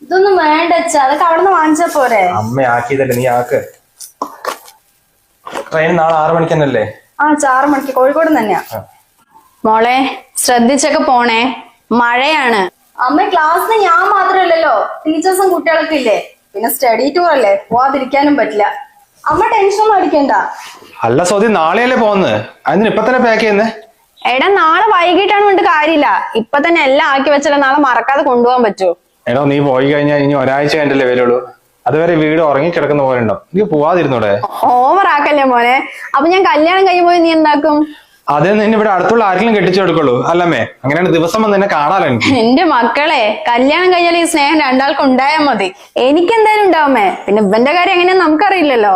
ഇതൊന്നും വേണ്ട അച്ഛാ, അതൊക്കെ അവിടെ നിന്ന് വാങ്ങിച്ചാ പോരെ. അമ്മ ആക്കിയതല്ലേ, നീ ആക്ക്. ട്രെയിൻ നാളെ 6 മണിക്ക് തന്നെയല്ലേ? 6 മണിക്ക് കോഴിക്കോട് തന്നെയാ. മോളെ ശ്രദ്ധിച്ചൊക്കെ പോണേ, മഴയാണ്. അമ്മ ക്ലാസ്സിന് ഞാൻ മാത്രമല്ലല്ലോ, ടീച്ചേഴ്സും കുട്ടികളൊക്കെ ഇല്ലേ. പിന്നെ സ്റ്റഡി ടൂർ അല്ലേ, പോവാതിരിക്കാനും പറ്റില്ല. അമ്മ ടെൻഷനൊന്നും അടിക്കണ്ട. അല്ല സോദി, നാളെയല്ലേ പോകുന്നത്, അതിന് ഇപ്പൊ തന്നെ പാക്ക് ചെയ്യുന്നേ? എടാ നാളെ വൈകിട്ടാണ് കൊണ്ട് കാര്യമില്ല, ഇപ്പൊ തന്നെ എല്ലാം ആക്കി വെച്ചാൽ നാളെ മറക്കാതെ കൊണ്ടുപോകാൻ പറ്റൂ. എടോ നീ പോയി കഴിഞ്ഞാൽ ഇനി ഒരാഴ്ച കഴിഞ്ഞല്ലേ വരുള്ളൂ, അതുവരെ വീട് ഉറങ്ങി കിടക്കുന്ന പോലെ ഉണ്ടോ? നീ പോവാതിരുന്നൂടെ? ഓവർ ആക്കല്ലേ മോനെ. അപ്പൊ ഞാൻ കല്യാണം കഴിയുമ്പോൾ നീ എന്താക്കും? അതേ നിന്നെ ഇവിടെ അടുത്തുള്ള ആരെങ്കിലും കെട്ടിച്ചു കൊടുക്കുള്ളൂ അല്ലമ്മേ? അങ്ങനെയാണ് ദിവസം വന്ന് നിന്നെ കാണാലോ എനിക്ക്. എന്റെ മക്കളെ, കല്യാണം കഴിഞ്ഞാൽ ഈ സ്നേഹം രണ്ടാൾക്കും ഉണ്ടായാൽ മതി. എനിക്കെന്തായാലും ഉണ്ടാവുമേ, പിന്നെ ഇവന്റെ കാര്യം എങ്ങനെയാന്ന് നമുക്കറിയില്ലല്ലോ.